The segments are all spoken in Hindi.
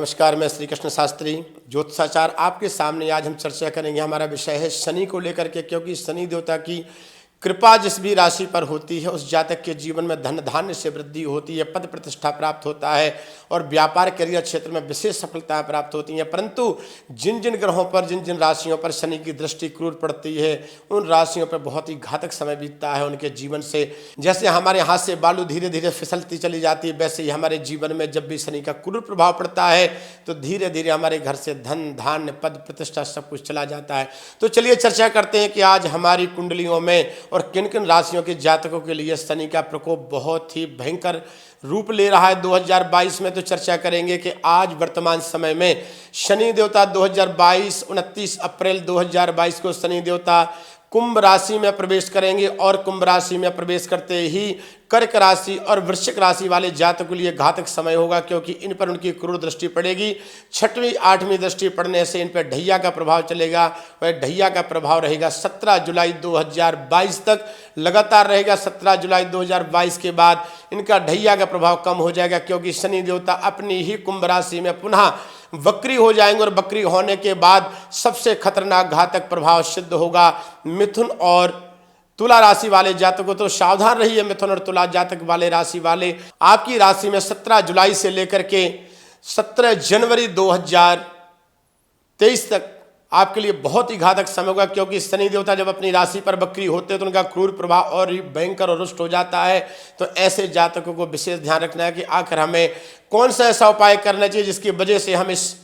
नमस्कार, मैं श्री कृष्ण शास्त्री ज्योतिषाचार्य आपके सामने आज हम चर्चा करेंगे। हमारा विषय है शनि को लेकर के, क्योंकि शनि देवता की कृपा जिस भी राशि पर होती है उस जातक के जीवन में धन धान्य से वृद्धि होती है, पद प्रतिष्ठा प्राप्त होता है और व्यापार करियर क्षेत्र में विशेष सफलता प्राप्त होती है। परंतु जिन जिन ग्रहों पर, जिन जिन राशियों पर शनि की दृष्टि क्रूर पड़ती है, उन राशियों पर बहुत ही घातक समय बीतता है उनके जीवन से। जैसे हमारे हाथ से बालू धीरे धीरे फिसलती चली जाती है, वैसे ही हमारे जीवन में जब भी शनि का क्रूर प्रभाव पड़ता है तो धीरे धीरे हमारे घर से धन धान्य पद प्रतिष्ठा सब कुछ चला जाता है। तो चलिए चर्चा करते हैं कि आज हमारी कुंडलियों में और किन किन राशियों के जातकों के लिए शनि का प्रकोप बहुत ही भयंकर रूप ले रहा है 2022 में। तो चर्चा करेंगे कि आज वर्तमान समय में शनि देवता 2022 29 अप्रैल 2022 को शनि देवता कुंभ राशि में प्रवेश करेंगे और कुंभ राशि में प्रवेश करते ही कर्क राशि और वृश्चिक राशि वाले जातकों के लिए घातक समय होगा, क्योंकि इन पर उनकी क्रूर दृष्टि पड़ेगी। 6वीं 8वीं दृष्टि पड़ने से इन पर ढैया का प्रभाव चलेगा। वह ढैया का प्रभाव रहेगा 17 जुलाई 2022 तक लगातार रहेगा। 17 जुलाई 2022 के बाद इनका ढैया का प्रभाव कम हो जाएगा, क्योंकि शनि देवता अपनी ही कुंभ राशि में पुनः वक्री हो जाएंगे और वक्री होने के बाद सबसे खतरनाक घातक प्रभाव सिद्ध होगा मिथुन और तुला राशि वाले जातकों। तो सावधान रहिए मिथुन और तुला जातक वाले राशि वाले। आपकी राशि में 17 जुलाई से लेकर के 17 जनवरी 2023 तक आपके लिए बहुत ही घातक समय होगा, क्योंकि शनि देवता जब अपनी राशि पर वक्री होते हैं तो उनका क्रूर प्रभाव और ही भयंकर और रुष्ट हो जाता है। तो ऐसे जातकों को विशेष ध्यान रखना है कि आखिर हमें कौन सा ऐसा उपाय करना चाहिए जिसकी वजह से हम इस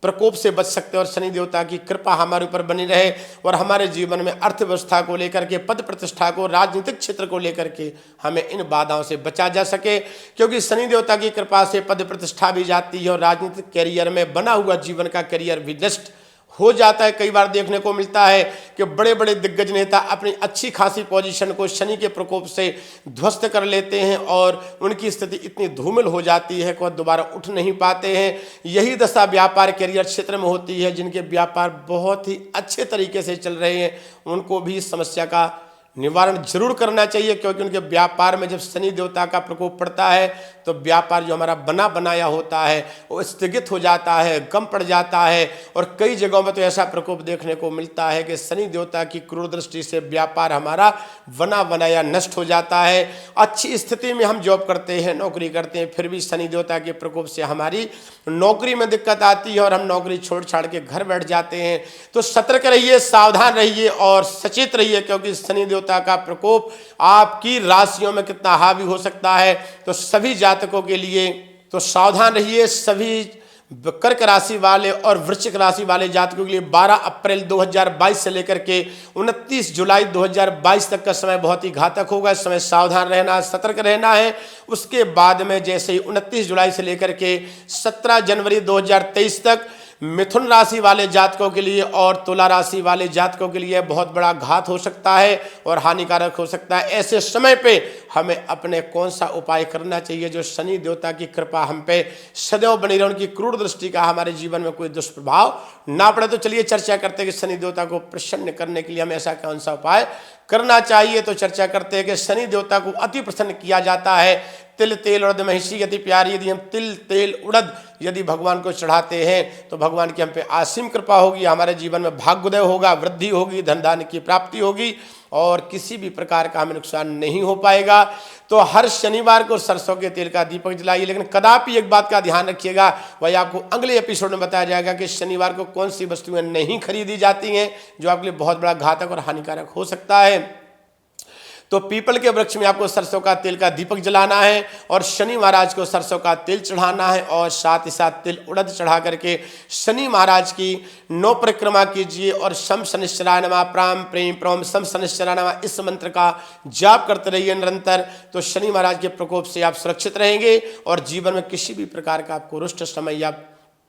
प्रकोप से बच सकते हैं और शनि देवता की कृपा हमारे ऊपर बनी रहे और हमारे जीवन में अर्थव्यवस्था को लेकर के, पद प्रतिष्ठा को, राजनीतिक क्षेत्र को लेकर के हमें इन बाधाओं से बचा जा सके। क्योंकि शनि देवता की कृपा से पद प्रतिष्ठा भी जाती है और राजनीतिक कैरियर में बना हुआ जीवन का कैरियर भी नष्ट हो जाता है। कई बार देखने को मिलता है कि बड़े बड़े दिग्गज नेता अपनी अच्छी खासी पोजीशन को शनि के प्रकोप से ध्वस्त कर लेते हैं और उनकी स्थिति इतनी धूमिल हो जाती है कि वह दोबारा उठ नहीं पाते हैं। यही दशा व्यापार करियर क्षेत्र में होती है। जिनके व्यापार बहुत ही अच्छे तरीके से चल रहे हैं उनको भी इस समस्या का निवारण जरूर करना चाहिए, क्योंकि उनके व्यापार में जब शनि देवता का प्रकोप पड़ता है तो व्यापार जो हमारा बना बनाया होता है वो स्थगित हो जाता है, कम पड़ जाता है। और कई जगहों में तो ऐसा प्रकोप देखने को मिलता है कि शनि देवता की क्रूर दृष्टि से व्यापार हमारा बना बनाया नष्ट हो जाता है। अच्छी स्थिति में हम जॉब करते हैं, नौकरी करते हैं, फिर भी शनि देवता के प्रकोप से हमारी नौकरी में दिक्कत आती है और हम नौकरी छोड़ छाड़ के घर बैठ जाते हैं। तो सतर्क रहिए, सावधान रहिए और सचेत रहिए, क्योंकि शनि देवता का प्रकोप आपकी राशियों में कितना हावी हो सकता है। तो सभी जातकों के लिए तो सावधान रहिए। सभी कर्क राशि वाले और वृश्चिक राशि वाले जातकों के लिए 12 अप्रैल 2022 से लेकर के 29 जुलाई 2022 तक का समय बहुत ही घातक होगा। इस समय सावधान रहना, सतर्क रहना है। उसके बाद में जैसे ही 29 जुलाई से लेकर के 17 जनवरी 2023 तक मिथुन राशि वाले जातकों के लिए और तुला राशि वाले जातकों के लिए बहुत बड़ा घात हो सकता है और हानिकारक हो सकता है। ऐसे समय पे हमें अपने कौन सा उपाय करना चाहिए जो शनि देवता की कृपा हम पे सदैव बनी रहे, उनकी क्रूर दृष्टि का हमारे जीवन में कोई दुष्प्रभाव ना पड़े। तो चलिए चर्चा करते हैं कि शनि देवता को प्रसन्न करने के लिए हमें ऐसा कौन सा उपाय करना चाहिए। तो चर्चा करते हैं कि शनि देवता को अति प्रसन्न किया जाता है। तिल तेल उड़द महिषी अति प्यारी, यदि हम तिल तेल उड़द यदि भगवान को चढ़ाते हैं तो भगवान की हम पे असीम कृपा होगी, हमारे जीवन में भाग्योदय होगा, वृद्धि होगी, धन धान्य की प्राप्ति होगी और किसी भी प्रकार का हमें नुकसान नहीं हो पाएगा। तो हर शनिवार को सरसों के तेल का दीपक जलाइए, लेकिन कदापि एक बात का ध्यान रखिएगा, वही आपको अगले एपिसोड में बताया जाएगा कि शनिवार को कौन सी वस्तुएं नहीं खरीदी जाती हैं जो आपके लिए बहुत बड़ा घातक और हानिकारक हो सकता है। तो पीपल के वृक्ष में आपको सरसों का तेल का दीपक जलाना है और शनि महाराज को सरसों का तेल चढ़ाना है और साथ ही साथ तिल उड़द चढ़ा करके शनि महाराज की 9 परिक्रमा कीजिए और शम शनिश्चराय नमः प्राम प्रेम प्रम शम शनिश्चराय नमः इस मंत्र का जाप करते रहिए निरंतर। तो शनि महाराज के प्रकोप से आप सुरक्षित रहेंगे और जीवन में किसी भी प्रकार का आपको रुष्ट समय या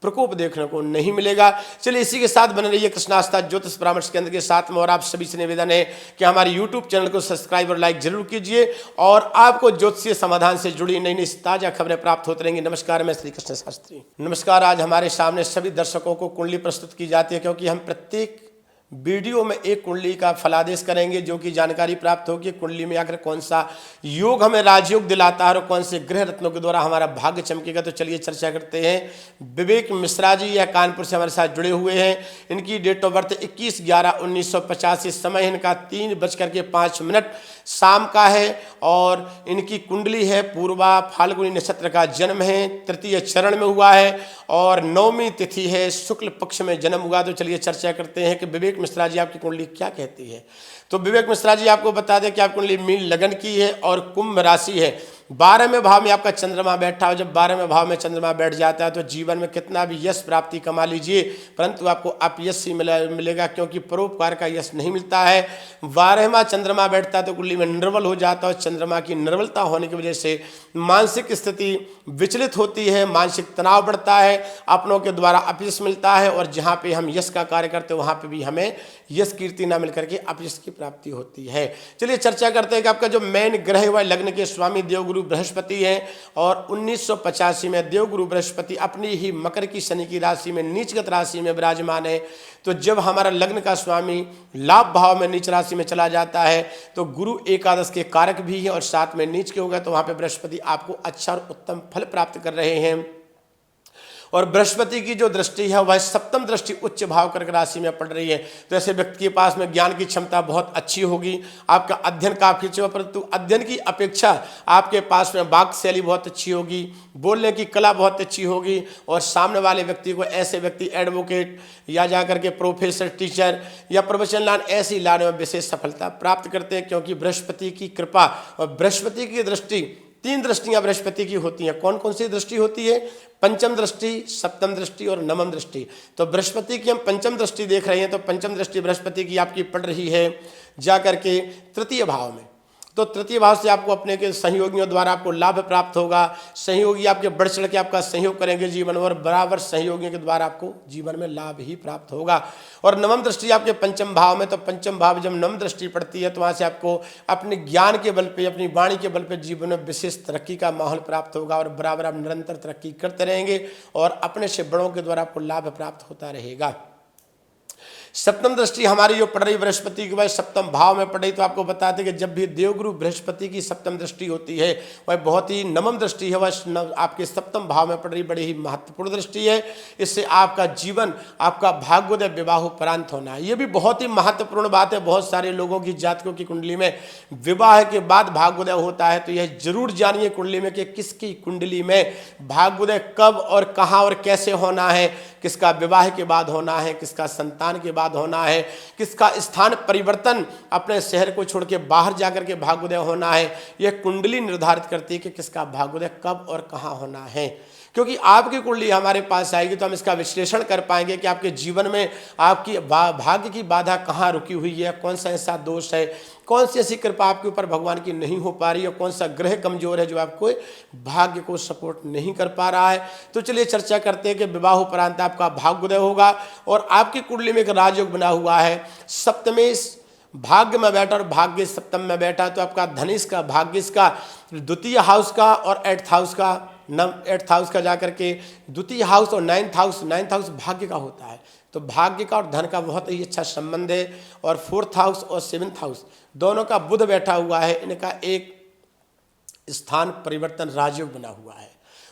प्रकोप देखने को नहीं मिलेगा। चलिए इसी के साथ बने रहिए कृष्णास्था ज्योतिष परामर्श केंद्र के साथ में। और आप सभी से निवेदन है कि हमारे YouTube चैनल को सब्सक्राइब और लाइक जरूर कीजिए और आपको ज्योतिषीय समाधान से जुड़ी नई नई ताजा खबरें प्राप्त होती रहेंगी। नमस्कार, मैं श्री कृष्ण शास्त्री। नमस्कार। आज हमारे सामने सभी दर्शकों को कुंडली प्रस्तुत की जाती है, क्योंकि हम प्रत्येक वीडियो में एक कुंडली का फलादेश करेंगे, जो कि जानकारी प्राप्त होगी कुंडली में आकर कौन सा योग हमें राजयोग दिलाता है और कौन से ग्रह रत्नों के द्वारा हमारा भाग्य चमकेगा। तो चलिए चर्चा करते हैं। विवेक मिश्रा जी यह कानपुर से हमारे साथ जुड़े हुए हैं। इनकी डेट ऑफ बर्थ 21/11/1985, समय इनका 3:05 शाम का है और इनकी कुंडली है पूर्वा फाल्गुनी नक्षत्र का जन्म है, तृतीय चरण में हुआ है और 9वीं तिथि है, शुक्ल पक्ष में जन्म हुआ। तो चलिए चर्चा करते हैं कि विवेक मिश्रा जी आपकी कुंडली क्या कहती है। तो विवेक मिश्रा जी आपको बता दें कि आपकी कुंडली मीन लगन की है और कुंभ राशि है। 12वें भाव में आपका चंद्रमा बैठा है। जब 12वें भाव में चंद्रमा बैठ जाता है तो जीवन में कितना भी यश प्राप्ति कमा लीजिए, परंतु आपको अपयश ही मिलेगा, क्योंकि परोपकार का यश नहीं मिलता है। 12वां चंद्रमा बैठता है तो कुंडली में निर्बल हो जाता है और चंद्रमा की निर्बलता होने की वजह से मानसिक स्थिति विचलित होती है, मानसिक तनाव बढ़ता है, अपनों के द्वारा अपयश मिलता है और जहाँ पे हम यश का कार्य करते हैं वहाँ पे भी हमें यश कीर्ति ना मिलकर के अपयश की प्राप्ति होती है। चलिए चर्चा करते हैं कि आपका जो मेन ग्रह हुआ लग्न के स्वामी देवगुरु बृहस्पति हैं और 1985 में देवगुरु बृहस्पति अपनी ही मकर की शनि की राशि में नीचगत राशि में विराजमान है। तो जब हमारा लग्न का स्वामी लाभ भाव में नीच राशि में चला जाता है तो गुरु एकादश के कारक भी है और साथ में नीच के होगा, तो वहाँ पे बृहस्पति आपको अच्छा और उत्तम फल प्राप्त कर रहे हैं। और बृहस्पति की जो दृष्टि है वह सप्तम दृष्टि उच्च भाव कर्क राशि में पड़ रही है। तो ऐसे व्यक्ति के पास में ज्ञान की क्षमता बहुत अच्छी होगी, आपका अध्ययन काफी अच्छा होगा, परंतु अध्ययन की अपेक्षा आपके पास में वाक शैली बहुत अच्छी होगी, बोलने की कला बहुत अच्छी होगी और सामने वाले व्यक्ति को ऐसे व्यक्ति एडवोकेट या जाकर के प्रोफेसर, टीचर या प्रवचन लान ऐसी लाने में विशेष सफलता प्राप्त करते हैं, क्योंकि बृहस्पति की कृपा और बृहस्पति की दृष्टि, 3 दृष्टियां बृहस्पति की होती हैं। कौन कौन सी दृष्टि होती है? पंचम दृष्टि, सप्तम दृष्टि और नवम दृष्टि। तो बृहस्पति की हम पंचम दृष्टि देख रहे हैं, तो पंचम दृष्टि बृहस्पति की आपकी पड़ रही है जाकर के तृतीय भाव में। तो तृतीय भाव से आपको अपने के सहयोगियों द्वारा आपको लाभ प्राप्त होगा, सहयोगी आपके बढ़ चढ़ के आपका सहयोग करेंगे जीवन में और बराबर सहयोगियों के द्वारा आपको जीवन में लाभ ही प्राप्त होगा। और नवम दृष्टि आपके पंचम भाव में, तो पंचम भाव जब नवम दृष्टि पड़ती है तो वहाँ से आपको अपने ज्ञान के बल पे, अपनी वाणी के बल पे जीवन में विशेष तरक्की का माहौल प्राप्त होगा और बराबर आप निरंतर तरक्की करते रहेंगे और अपने से बड़ों के द्वारा आपको लाभ प्राप्त होता रहेगा। सप्तम दृष्टि हमारी जो पड़ रही बृहस्पति की वह सप्तम भाव में पड़ रही, तो आपको बताते कि जब भी देवगुरु बृहस्पति की सप्तम दृष्टि होती है वह बहुत ही नवम दृष्टि है, वह आपके सप्तम भाव में पड़ रही बड़ी ही महत्वपूर्ण दृष्टि है। इससे आपका जीवन, आपका भाग्योदय विवाह उपरांत होना है, ये भी बहुत ही महत्वपूर्ण बात है। बहुत सारे लोगों की जातकों की कुंडली में विवाह के बाद भाग्योदय होता है, तो यह जरूर जानिए कुंडली में कि किसकी कुंडली में भाग्योदय कब और कहाँ और कैसे होना है, किसका विवाह के बाद होना है, किसका संतान के बाद होना है, किसका स्थान परिवर्तन अपने शहर को छोड़ के बाहर जाकर के भाग्योदय होना है। यह कुंडली निर्धारित करती है कि किसका भाग्योदय कब और कहाँ होना है। क्योंकि आपकी कुंडली हमारे पास आएगी तो हम इसका विश्लेषण कर पाएंगे कि आपके जीवन में आपकी भाग्य की बाधा कहाँ रुकी हुई है, कौन सा ऐसा दोष है, कौन सी ऐसी कृपा आपके ऊपर भगवान की नहीं हो पा रही है, कौन सा ग्रह कमजोर है जो आपको भाग्य को सपोर्ट नहीं कर पा रहा है। तो चलिए चर्चा करते हैं कि विवाह उपरांत आपका भाग्योदय होगा और आपकी कुंडली में एक राजयोग बना हुआ है, सप्तमेश भाग्य में बैठा और भाग्य सप्तम में बैठा, तो आपका धनिष का, भाग्यश का, द्वितीय हाउस का और 8th हाउस का, 8th हाउस का जाकर के द्वितीय हाउस और 9th हाउस भाग्य का होता है। तो भाग्य का और धन का बहुत ही अच्छा संबंध है। और 4th हाउस और 7th हाउस दोनों का बुध बैठा हुआ है, इनका एक स्थान परिवर्तन राजयोग बना हुआ है।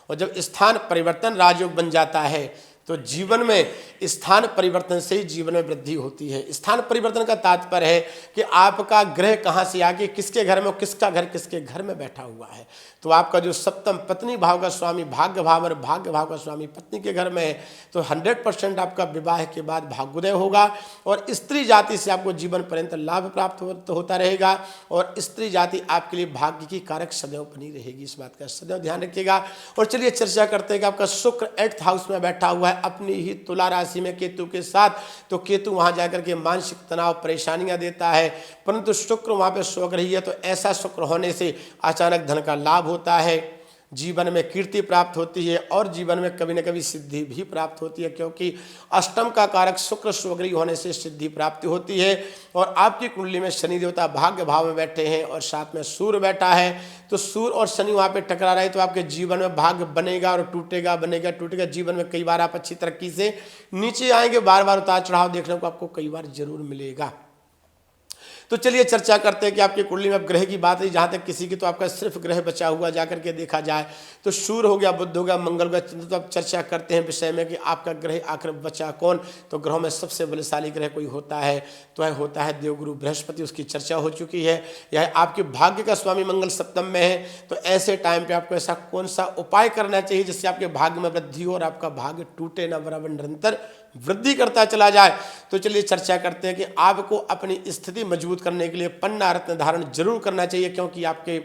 और जब स्थान परिवर्तन राजयोग बन जाता है तो जीवन में स्थान परिवर्तन से ही जीवन में वृद्धि होती है। स्थान परिवर्तन का तात्पर्य है कि आपका ग्रह कहाँ से आके किसके घर में, किसका घर किसके घर में बैठा हुआ है। तो आपका जो सप्तम पत्नी भाव का स्वामी भाग्य भाव और भाग्य भाव का स्वामी पत्नी के घर में है, तो 100% आपका विवाह के बाद भाग्योदय होगा और स्त्री जाति से आपको जीवन पर्यंत लाभ प्राप्त होता रहेगा और स्त्री जाति आपके लिए भाग्य की कारक सदैव बनी रहेगी। इस बात का सदैव ध्यान रखिएगा। और चलिए चर्चा करते हैं कि आपका शुक्र 8th हाउस में बैठा हुआ है अपनी ही तुला राशि में केतु के साथ। तो केतु वहां जाकर के मानसिक तनाव परेशानियां देता है, परंतु शुक्र वहां पे सो रही है, तो ऐसा शुक्र होने से अचानक धन का लाभ होता है, जीवन में कीर्ति प्राप्त होती है और जीवन में कभी न कभी सिद्धि भी प्राप्त होती है, क्योंकि अष्टम का कारक शुक्र स्वग्रही होने से सिद्धि प्राप्ति होती है। और आपकी कुंडली में शनि देवता भाग्य भाव में बैठे हैं और साथ में सूर्य बैठा है, तो सूर्य और शनि वहाँ पे टकरा रहे, तो आपके जीवन में भाग्य बनेगा और टूटेगा, बनेगा टूटेगा। जीवन में कई बार आप अच्छी तरक्की से नीचे आएंगे, बार बार उतार चढ़ाव देखने को आपको कई बार जरूर मिलेगा। तो चलिए चर्चा करते हैं कि आपकी कुंडली में अब ग्रह की बात है, जहाँ तक किसी की तो आपका सिर्फ ग्रह बचा हुआ, जाकर के देखा जाए तो सूर्य हो गया, बुध हो गया, मंगल हो गया, चंद्र। तो अब चर्चा करते हैं विषय में कि आपका ग्रह आखिर बचा कौन। तो ग्रहों में सबसे बलशाली ग्रह कोई होता है तो होता है देवगुरु बृहस्पति। उसकी चर्चा हो चुकी है। यह आपके भाग्य का स्वामी मंगल सप्तम में है, तो ऐसे टाइम पे आपको ऐसा कौन सा उपाय करना चाहिए जिससे आपके भाग्य में वृद्धि हो और आपका भाग्य टूटे ना, बराबर निरंतर वृद्धि करता चला जाए। तो चलिए चर्चा करते हैं कि आपको अपनी स्थिति मजबूत करने के लिए पन्ना रत्न धारण जरूर करना चाहिए, क्योंकि आपके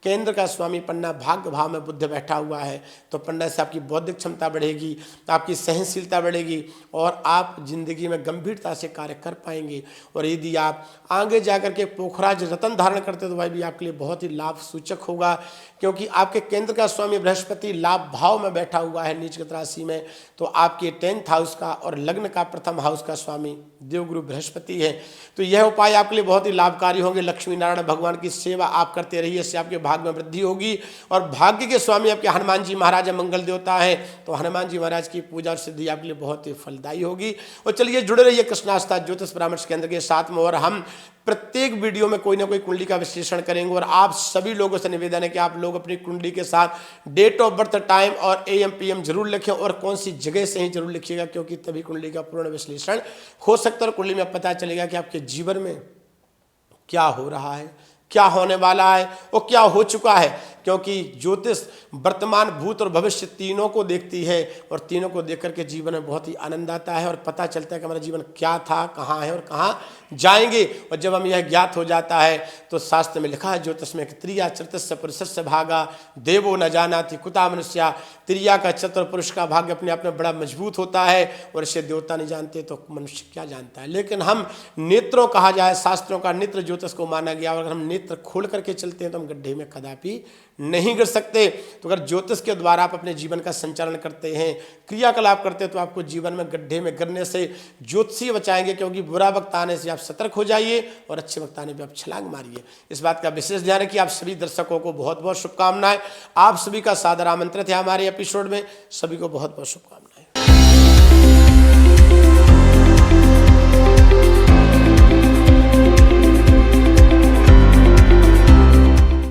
केंद्र का स्वामी पन्ना भाग्य भाव में बुध बैठा हुआ है। तो पन्ना से आपकी बौद्धिक क्षमता बढ़ेगी, आपकी सहनशीलता बढ़ेगी और आप जिंदगी में गंभीरता से कार्य कर पाएंगे। और यदि आप आगे जाकर के पोखराज रत्न धारण करते तो वह भी आपके लिए बहुत ही लाभ सूचक होगा, क्योंकि आपके केंद्र का स्वामी बृहस्पति लाभ भाव में बैठा हुआ है नीचगत राशि में। तो आपके 10th हाउस का और लग्न का प्रथम हाउस का स्वामी देवगुरु बृहस्पति है। तो यह उपाय आपके लिए बहुत ही लाभकारी होंगे। लक्ष्मी नारायण भगवान की सेवा आप करते रहिए, इससे आपके भाग्य में वृद्धि होगी। और भाग्य के स्वामी आपके हनुमान जी महाराज मंगल देवता है, तो हनुमान जी महाराज की पूजा और सिद्धि आपके लिए बहुत ही फलदायी होगी। और चलिए जुड़े रहिए कृष्णास्था ज्योतिष परामर्श केंद्र के साथ में, और हम प्रत्येक वीडियो में कोई ना कोई कुंडली का विश्लेषण करेंगे। और आप सभी लोगों से निवेदन है कि आप लोग अपनी कुंडली के साथ डेट ऑफ बर्थ, टाइम और AM PM जरूर लिखें, और कौन सी जगह से ही जरूर लिखिएगा, क्योंकि तभी कुंडली का पूर्ण विश्लेषण हो सकता है और कुंडली में पता चलेगा कि आपके जीवन में क्या हो रहा है, क्या होने वाला है और क्या हो चुका है। क्योंकि ज्योतिष वर्तमान, भूत और भविष्य तीनों को देखती है, और तीनों को देख करके जीवन में बहुत ही आनंद आता है और पता चलता है कि हमारा जीवन क्या था, कहाँ है और कहाँ जाएंगे। और जब हम यह ज्ञात हो जाता है तो शास्त्र में लिखा है ज्योतिष में कि त्रिया चतुर्थ पुरुषस्य भागा देवो न जानाति कुता मनुष्या। त्रिया का चतुर पुरुष का भाग्य अपने आप में बड़ा मजबूत होता है, और इसे देवता नहीं जानते तो मनुष्य क्या जानता है। लेकिन हम नेत्रों, कहा जाए शास्त्रों का नेत्र ज्योतिष को माना गया, और अगर हम नेत्र खोल करके चलते हैं तो हम गड्ढे में कदापि नहीं गिर सकते। तो अगर ज्योतिष के द्वारा आप अपने जीवन का संचालन करते हैं, क्रियाकलाप करते हैं, तो आपको जीवन में गड्ढे में गिरने से ज्योतिषी बचाएंगे। क्योंकि बुरा वक्त आने से आप सतर्क हो जाइए और अच्छे वक्त आने पे आप छलांग मारिए। इस बात का विशेष ध्यान रखिए। आप सभी दर्शकों को बहुत बहुत शुभकामनाएं। आप सभी का सादर आमंत्रित है हमारे एपिसोड में। सभी को बहुत बहुत शुभकामनाएं।